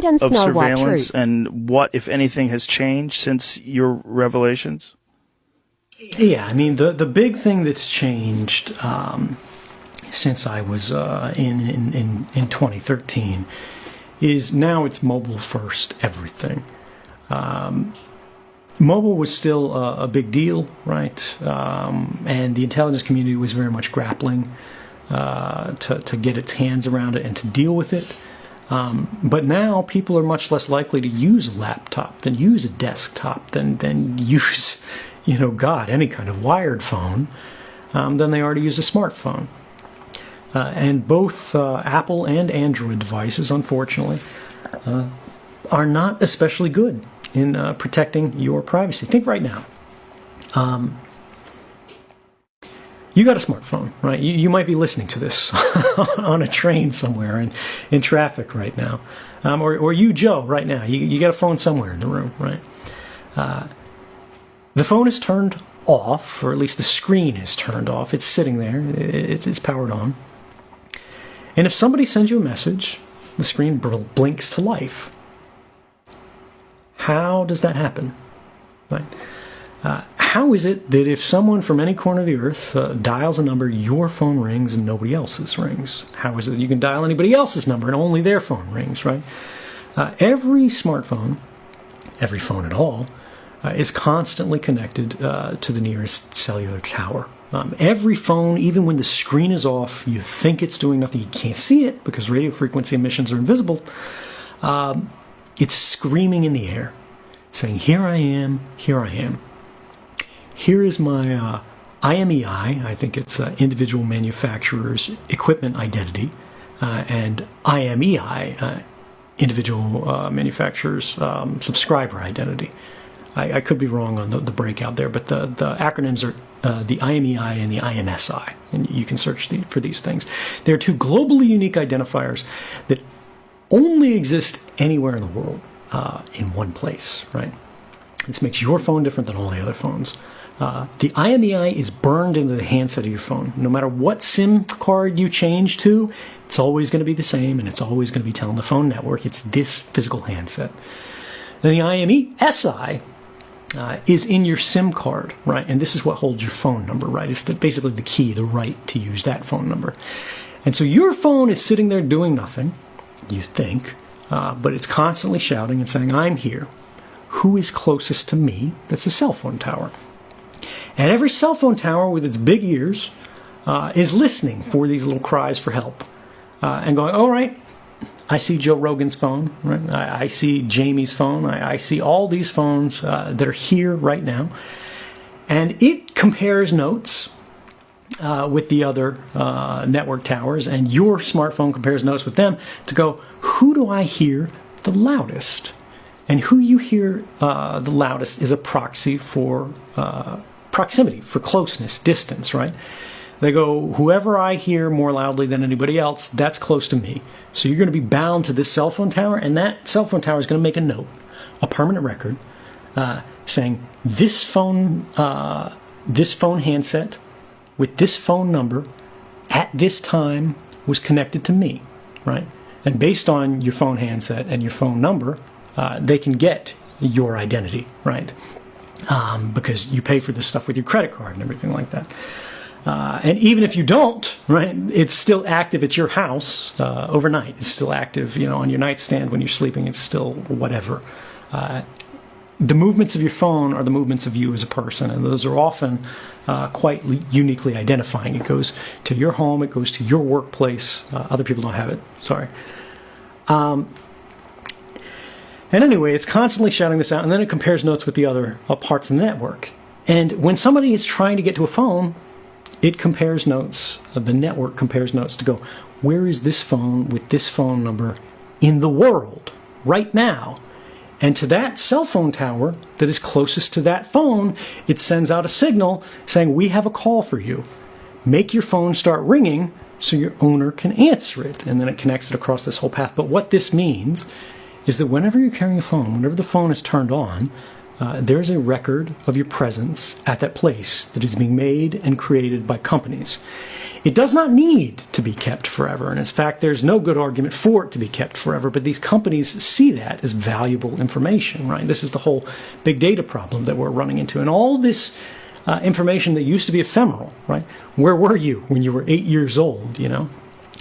of surveillance, and what, if anything, has changed since your revelations? Yeah, I mean, the big thing that's changed since I was in 2013 is now it's mobile first everything. Mobile was still a big deal, right? And the intelligence community was very much grappling to get its hands around it and to deal with it. But now people are much less likely to use a laptop than use a desktop than use, any kind of wired phone than they are to use a smartphone. And both Apple and Android devices, unfortunately, are not especially good in protecting your privacy. Think right now. You got a smartphone, right? You might be listening to this on a train somewhere in traffic right now. Or you, Joe, right now. You got a phone somewhere in the room, right? The phone is turned off, or at least the screen is turned off. It's sitting there. It's powered on. And if somebody sends you a message, the screen blinks to life. How does that happen? Right? How is it that if someone from any corner of the earth dials a number, your phone rings and nobody else's rings? How is it that you can dial anybody else's number and only their phone rings, right? Every smartphone, every phone at all, is constantly connected to the nearest cellular tower. Every phone, even when the screen is off, you think it's doing nothing, you can't see it because radio frequency emissions are invisible. It's screaming in the air, saying, here I am, here I am. Here is my IMEI, I think it's Individual Manufacturer's Equipment Identity, and IMEI, Individual Manufacturer's Subscriber Identity. I could be wrong on the breakout there, but the acronyms are the IMEI and the IMSI, and you can search for these things. They're two globally unique identifiers that only exist anywhere in the world in one place, right? This makes your phone different than all the other phones. The IMEI is burned into the handset of your phone. No matter what SIM card you change to, it's always going to be the same, and it's always going to be telling the phone network it's this physical handset. Then the IMESI is in your SIM card, right? And this is what holds your phone number, right? It's basically the key, the right to use that phone number. And so your phone is sitting there doing nothing, you think, but it's constantly shouting and saying, I'm here. Who is closest to me? That's a cell phone tower. And every cell phone tower with its big ears is listening for these little cries for help and going, all right, I see Joe Rogan's phone, right? I see Jamie's phone. I see all these phones that are here right now. And it compares notes with the other network towers, and your smartphone compares notes with them to go, who do I hear the loudest? And who you hear the loudest is a proxy for proximity, for closeness, distance, right? They go, whoever I hear more loudly than anybody else, that's close to me. So you're going to be bound to this cell phone tower, and that cell phone tower is going to make a note, a permanent record, saying this phone handset with this phone number at this time was connected to me, right? And based on your phone handset and your phone number, they can get your identity, right? Because you pay for this stuff with your credit card and everything like that. And even if you don't, right, it's still active at your house overnight. It's still active, on your nightstand when you're sleeping. It's still whatever. The movements of your phone are the movements of you as a person, and those are often quite uniquely identifying. It goes to your home. It goes to your workplace. Other people don't have it. Sorry. And anyway, it's constantly shouting this out, and then it compares notes with the other parts of the network. And when somebody is trying to get to a phone, it compares notes, the network compares notes to go, where is this phone with this phone number in the world right now? And to that cell phone tower that is closest to that phone, it sends out a signal saying, we have a call for you. Make your phone start ringing so your owner can answer it. And then it connects it across this whole path. But what this means is that whenever you're carrying a phone, whenever the phone is turned on, there's a record of your presence at that place that is being made and created by companies. It does not need to be kept forever. And in fact, there's no good argument for it to be kept forever. But these companies see that as valuable information, right? This is the whole big data problem that we're running into. And all this information that used to be ephemeral, right? Where were you when you were 8 years old, you know?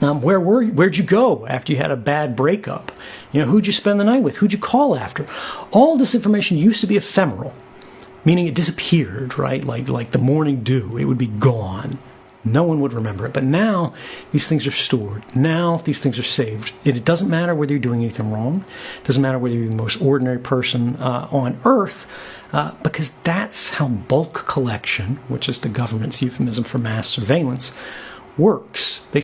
Where'd you go after you had a bad breakup? You know, who'd you spend the night with? Who'd you call after? All this information used to be ephemeral, meaning it disappeared, right? Like the morning dew, it would be gone. No one would remember it. But now these things are stored. Now these things are saved. It doesn't matter whether you're doing anything wrong. It doesn't matter whether you're the most ordinary person on Earth, because that's how bulk collection, which is the government's euphemism for mass surveillance, works. They